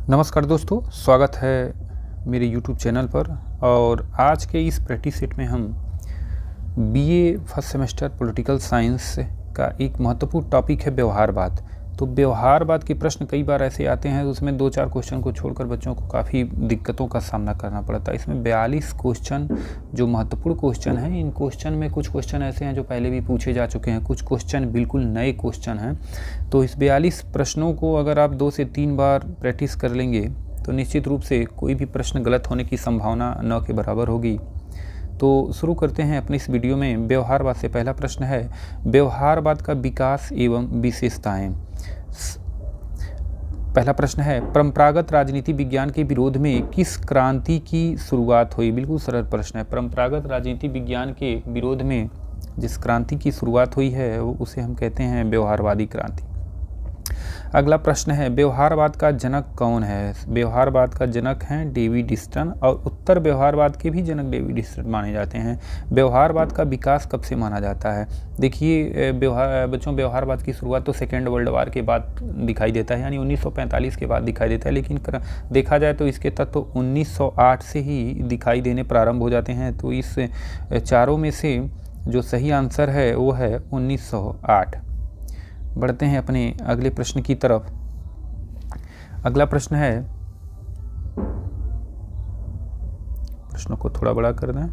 नमस्कार दोस्तों, स्वागत है मेरे YouTube चैनल पर। और आज के इस प्रैक्टिस सेट में हम BA first semester political science का एक महत्वपूर्ण टॉपिक है व्यवहारवाद। तो व्यवहारवाद के प्रश्न कई बार ऐसे आते हैं, उसमें 2-4 क्वेश्चन को छोड़कर बच्चों को काफ़ी दिक्कतों का सामना करना पड़ता है। इसमें 42 क्वेश्चन जो महत्वपूर्ण क्वेश्चन हैं, इन क्वेश्चन में कुछ क्वेश्चन ऐसे हैं जो पहले भी पूछे जा चुके हैं, कुछ क्वेश्चन बिल्कुल नए क्वेश्चन हैं। तो इस 42 प्रश्नों को अगर आप 2 से 3 बार प्रैक्टिस कर लेंगे तो निश्चित रूप से कोई भी प्रश्न गलत होने की संभावना न के बराबर होगी। तो शुरू करते हैं अपनी इस वीडियो में व्यवहारवाद से। पहला प्रश्न है, व्यवहारवाद का विकास एवं विशेषताएं। पहला प्रश्न है, परंपरागत राजनीति विज्ञान के विरोध में किस क्रांति की शुरुआत हुई। बिल्कुल सरल प्रश्न है। परंपरागत राजनीति विज्ञान के विरोध में जिस क्रांति की शुरुआत हुई है उसे हम कहते हैं व्यवहारवादी क्रांति। अगला प्रश्न है, व्यवहारवाद का जनक कौन है। व्यवहारवाद का जनक हैं डेविड स्टर्न, और उत्तर व्यवहारवाद के भी जनक डेविड स्टर्न माने जाते हैं। व्यवहारवाद का विकास कब से माना जाता है। देखिए बच्चों, व्यवहारवाद की शुरुआत तो सेकेंड वर्ल्ड वार के बाद दिखाई देता है, यानी 1945 के बाद दिखाई देता है, लेकिन देखा जाए तो इसके तत्व 1908 से ही दिखाई देने प्रारंभ हो जाते हैं। तो इस चारों में से जो सही आंसर है वो है 1908। बढ़ते हैं अपने अगले प्रश्न की तरफ। अगला प्रश्न है, प्रश्नों को थोड़ा बड़ा कर दें।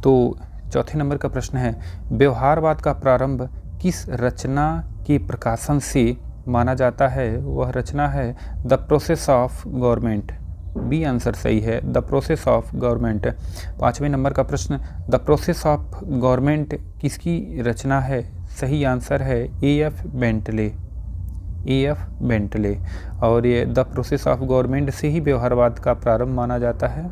तो चौथे नंबर का प्रश्न है, व्यवहारवाद का प्रारंभ किस रचना के प्रकाशन से माना जाता है। वह रचना है the process of government. B answer सही है, द प्रोसेस ऑफ गवर्नमेंट। पाँचवें नंबर का प्रश्न, द प्रोसेस ऑफ गवर्नमेंट किसकी रचना है। सही आंसर है ए.एफ. बेंटले। ए.एफ. बेंटले। और ये द प्रोसेस ऑफ गवर्नमेंट से ही व्यवहारवाद का प्रारंभ माना जाता है।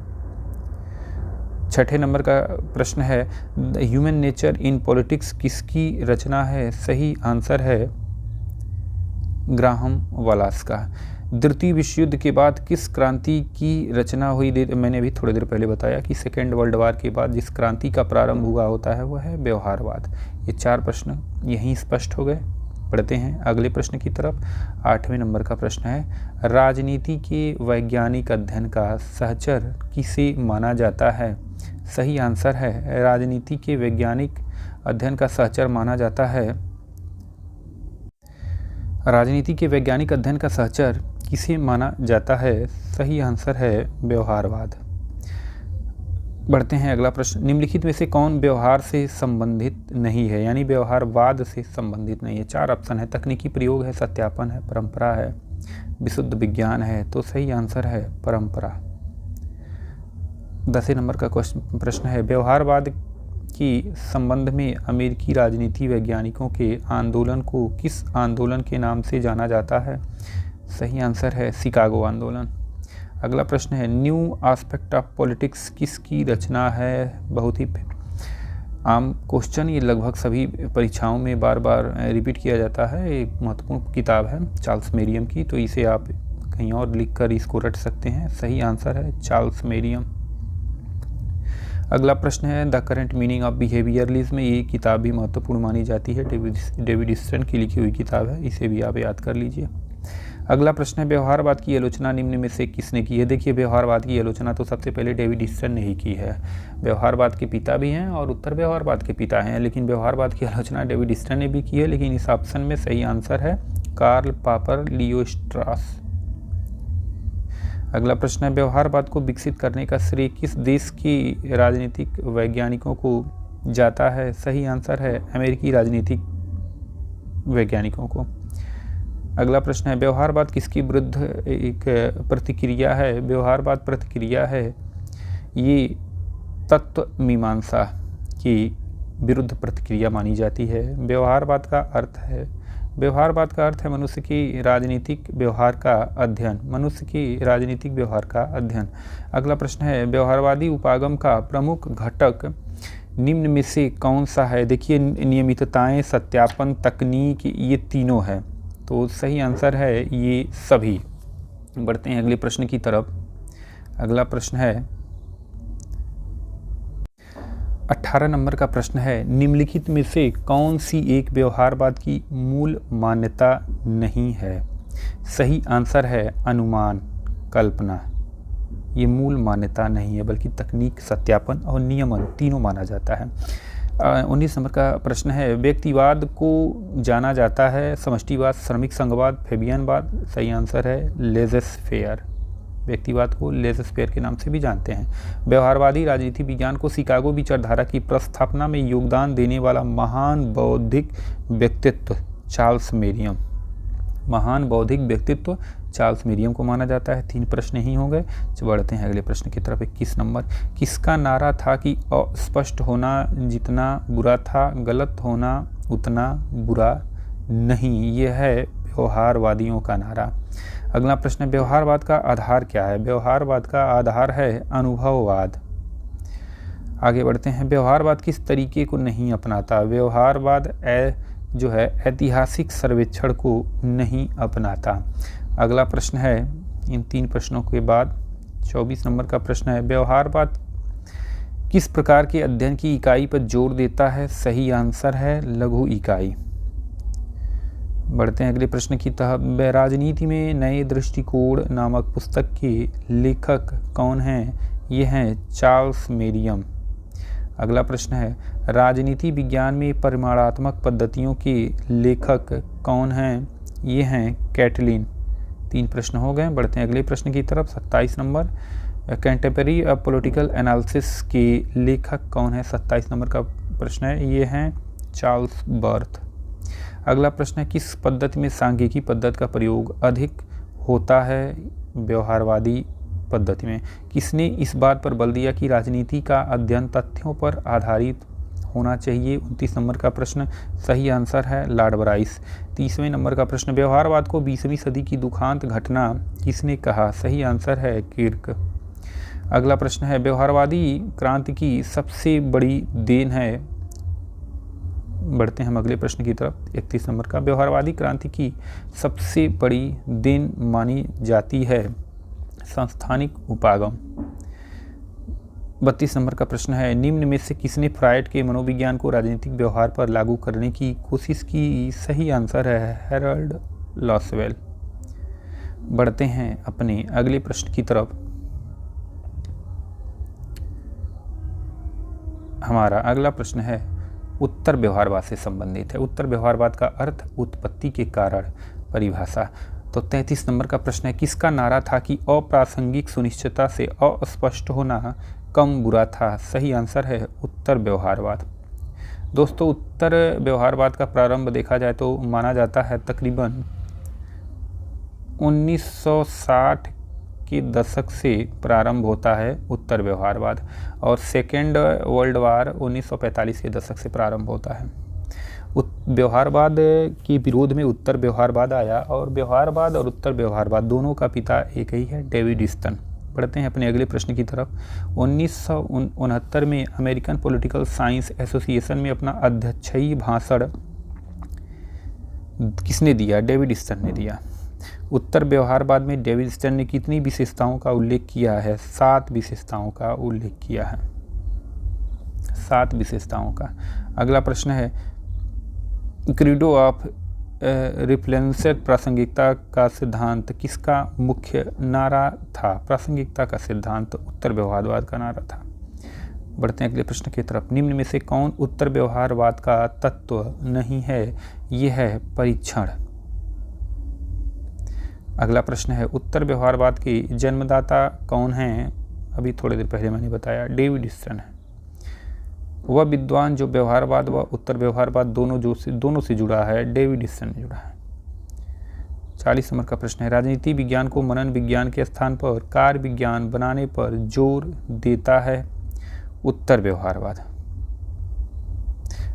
छठे नंबर का प्रश्न है, the human nature in politics किसकी रचना है। सही आंसर है ग्राहम वालास का। द्वितीय विश्व युद्ध के बाद किस क्रांति की रचना हुई। मैंने अभी थोड़ी देर पहले बताया कि सेकेंड वर्ल्ड वार के बाद जिस क्रांति का प्रारंभ हुआ होता है वह है व्यवहारवाद। ये 4 प्रश्न यहीं स्पष्ट हो गए। पढ़ते हैं अगले प्रश्न की तरफ। 8वें नंबर का प्रश्न है, राजनीति के वैज्ञानिक अध्ययन का सहचर किसे माना जाता है। सही आंसर है राजनीति के वैज्ञानिक अध्ययन का सहचर माना जाता है, राजनीति के वैज्ञानिक अध्ययन का सहचर किसे माना जाता है। सही आंसर है व्यवहारवाद। बढ़ते हैं अगला प्रश्न, निम्नलिखित में से कौन व्यवहार से संबंधित नहीं है, यानी व्यवहारवाद से संबंधित नहीं है। 4 ऑप्शन है, तकनीकी प्रयोग है, सत्यापन है, परंपरा है, विशुद्ध विज्ञान है। तो सही आंसर है परंपरा। 10वें नंबर का प्रश्न है, व्यवहारवाद की संबंध में अमेरिकी राजनीति वैज्ञानिकों के आंदोलन को किस आंदोलन के नाम से जाना जाता है। सही आंसर है शिकागो आंदोलन। अगला प्रश्न है, न्यू एस्पेक्ट ऑफ पॉलिटिक्स किसकी रचना है। बहुत ही आम क्वेश्चन, ये लगभग सभी परीक्षाओं में बार बार रिपीट किया जाता है। एक महत्वपूर्ण किताब है चार्ल्स मेरियम की, तो इसे आप कहीं और लिखकर इसको रट सकते हैं। सही आंसर है चार्ल्स मेरियम। अगला प्रश्न है, the current meaning of behaviourism. ये किताब भी महत्वपूर्ण मानी जाती है, डेविड स्टर्न की लिखी हुई किताब है, इसे भी आप याद कर लीजिए। अगला प्रश्न है, व्यवहारवाद की आलोचना निम्न में से किसने की है। देखिए, व्यवहारवाद की आलोचना तो सबसे पहले डेविड स्टर्न ने ही की है। व्यवहारवाद के पिता भी हैं और उत्तर व्यवहारवाद के पिता हैं, लेकिन व्यवहारवाद की आलोचना डेविड स्टर्न ने भी की है। लेकिन इस ऑप्शन में सही आंसर है कार्ल पॉपर लियोस्ट्रास। अगला प्रश्न है, व्यवहारवाद को विकसित करने का श्रेय किस देश के राजनीतिक वैज्ञानिकों को जाता है। सही आंसर है अमेरिकी राजनीतिक वैज्ञानिकों को। अगला प्रश्न है, व्यवहारवाद किसकी विरुद्ध एक प्रतिक्रिया है। व्यवहारवाद प्रतिक्रिया है, ये तत्व मीमांसा की विरुद्ध प्रतिक्रिया मानी जाती है। व्यवहारवाद का अर्थ है मनुष्य की राजनीतिक व्यवहार का अध्ययन। मनुष्य की राजनीतिक व्यवहार का अध्ययन। अगला प्रश्न है, व्यवहारवादी उपागम का प्रमुख घटक निम्न में से कौन सा है। देखिए, नियमितताएं, सत्यापन, तकनीक, ये तीनों है। तो सही आंसर है ये सभी। बढ़ते हैं अगले प्रश्न की तरफ। अगला प्रश्न है, 18 नंबर का प्रश्न है, निम्नलिखित में से कौन सी एक व्यवहारवाद की मूल मान्यता नहीं है। सही आंसर है अनुमान, कल्पना। ये मूल मान्यता नहीं है बल्कि तकनीक, सत्यापन और नियमन तीनों माना जाता है। 19 नंबर का प्रश्न है, व्यक्तिवाद को जाना जाता है समष्टिवाद, श्रमिक संघवाद, फेबियनवाद। सही आंसर है लेज़र फेयर। व्यक्तिवाद को लेज़र फेयर के नाम से भी जानते हैं। व्यवहारवादी राजनीति विज्ञान को शिकागो विचारधारा की प्रस्थापना में योगदान देने वाला महान बौद्धिक व्यक्तित्व चार्ल्स मेरियम। महान बौद्धिक व्यक्तित्व चार्ल्स मेरियम को माना जाता है। 3 प्रश्न ही हो गए। बढ़ते हैं अगले प्रश्न की तरफ। 21 नंबर, किसका नारा था कि अस्पष्ट होना जितना बुरा था, गलत होना उतना बुरा नहीं? यह है व्यवहारवादियों का नारा। अगला प्रश्न, व्यवहारवाद का आधार क्या है? व्यवहारवाद का आधार है अनुभववाद। आगे बढ़ते हैं, व्यवहारवाद किस तरीके को नहीं अपनाता? व्यवहारवाद जो है ऐतिहासिक सर्वेक्षण को नहीं अपनाता। अगला प्रश्न है, इन 3 प्रश्नों के बाद 24 नंबर का प्रश्न है, व्यवहारवाद किस प्रकार के अध्ययन की इकाई पर जोर देता है? सही आंसर है लघु इकाई। बढ़ते हैं अगले प्रश्न की तरफ। राजनीति में नए दृष्टिकोण नामक पुस्तक के लेखक कौन हैं? ये हैं चार्ल्स मेरियम। अगला प्रश्न है, राजनीति विज्ञान में परिमाणात्मक पद्धतियों के लेखक कौन हैं? ये हैं कैटलिन। 3 प्रश्न हो गए। बढ़ते हैं अगले प्रश्न की तरफ। 27 नंबर, कंटेम्परेरी पॉलिटिकल एनालिसिस के लेखक कौन है? 27 नंबर का प्रश्न है, ये हैं चार्ल्स बर्थ। अगला प्रश्न है, किस पद्धति में सांख्यिकी पद्धति का प्रयोग अधिक होता है? व्यवहारवादी पद्धति में। किसने इस बात पर बल दिया कि राजनीति का अध्ययन तथ्यों पर आधारित होना चाहिए? 29 नंबर का प्रश्न। सही आंसर है लॉर्ड ब्राइस। 30वें नंबर का प्रश्न, व्यवहारवाद को 20वीं सदी की दुखांत घटना किसने कहा? सही आंसर है किर्क। अगला प्रश्न है, व्यवहारवादी क्रांति की सबसे बड़ी देन है? बढ़ते हैं हम अगले प्रश्न की तरफ। 31 नंबर का, व्यवहारवादी क्रांति की सबसे बड़ी देन मानी जाती है संस्थानिक उपागम। 32 नंबर का प्रश्न है, निम्न में से किसने फ्रायड के मनोविज्ञान को राजनीतिक व्यवहार पर लागू करने की कोशिश की? सही आंसर है हैरोल्ड लॉसवेल। बढ़ते हैं अपने अगले प्रश्न की तरफ। हमारा अगला प्रश्न है उत्तर व्यवहारवाद से संबंधित है। उत्तर व्यवहारवाद का अर्थ उत्पत्ति के कारण, परिभाषा। तो 33 नंबर का प्रश्न है, किसका नारा था कि अप्रासंगिक सुनिश्चितता से अस्पष्ट होना कम बुरा था? सही आंसर है उत्तर व्यवहारवाद। दोस्तों, उत्तर व्यवहारवाद का प्रारंभ देखा जाए तो माना जाता है तकरीबन 1960 के दशक से प्रारंभ होता है उत्तर व्यवहारवाद, और सेकेंड वर्ल्ड वार 1945 के दशक से प्रारंभ होता है। व्यवहारवाद के विरोध में उत्तर व्यवहारवाद आया, और व्यवहारवाद और उत्तर व्यवहारवाद दोनों का पिता एक ही है, डेविड ईस्टन। बढ़ते हैं अपने अगले प्रश्न की तरफ। 1969 में अमेरिकन पॉलिटिकल साइंस एसोसिएशन में अपना अध्यक्षीय भाषण किसने दिया? डेविड ईस्टन ने दिया। उत्तर व्यवहारवाद में डेविड ईस्टन ने कितनी विशेषताओं का उल्लेख किया है? 7 विशेषताओं का उल्लेख किया है, 7 विशेषताओं का। अगला प्रश्न है, क्रीडो ऑफ रिफ्लेंसर प्रासंगिकता का सिद्धांत किसका मुख्य नारा था? प्रासंगिकता का सिद्धांत उत्तर व्यवहारवाद का नारा था। बढ़ते हैं अगले प्रश्न की तरफ। निम्न में से कौन उत्तर व्यवहारवाद का तत्व नहीं है? यह है परीक्षण। अगला प्रश्न है, उत्तर व्यवहारवाद के जन्मदाता कौन हैं? अभी थोड़ी देर पहले मैंने बताया, डेविड ईस्टन है। वह विद्वान जो व्यवहारवाद व उत्तर व्यवहारवाद दोनों से जुड़ा है, डेविड ईस्टन ने जुड़ा है। 40 नंबर का प्रश्न है, राजनीति विज्ञान को मनन विज्ञान के स्थान पर कार्य विज्ञान बनाने पर जोर देता है? उत्तर व्यवहारवाद।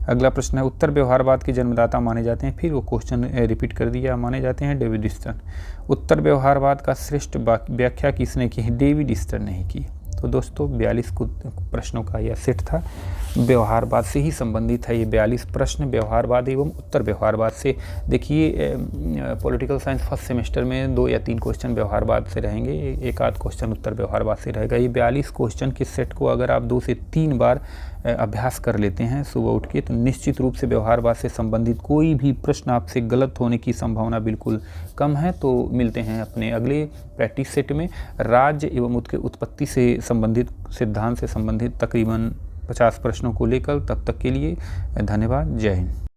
अगला प्रश्न है, उत्तर व्यवहारवाद के जन्मदाता माने जाते हैं, फिर वो क्वेश्चन रिपीट कर दिया, माने जाते हैं डेविड ईस्टन। उत्तर व्यवहारवाद का श्रेष्ठ व्याख्या किसने की? डेविड ईस्टन ने की। तो दोस्तों 42 प्रश्नों का यह सेट था, व्यवहारवाद से ही संबंधित है ये 42 प्रश्न, व्यवहारवाद एवं उत्तर व्यवहारवाद से। देखिए पॉलिटिकल साइंस फर्स्ट सेमेस्टर में 2 या 3 क्वेश्चन व्यवहारवाद से रहेंगे, एक आध क्वेश्चन उत्तर व्यवहारवाद से रहेगा। ये 42 क्वेश्चन के सेट को अगर आप 2 से 3 बार अभ्यास कर लेते हैं सुबह उठ के, तो निश्चित रूप से व्यवहारवाद से संबंधित कोई भी प्रश्न आपसे गलत होने की संभावना बिल्कुल कम है। तो मिलते हैं अपने अगले प्रैक्टिस सेट में। राज्य एवं उसके उत्पत्ति से संबंधित, सिद्धांत से संबंधित तकरीबन 50 प्रश्नों को लेकर। तब तक के लिए धन्यवाद। जय हिंद।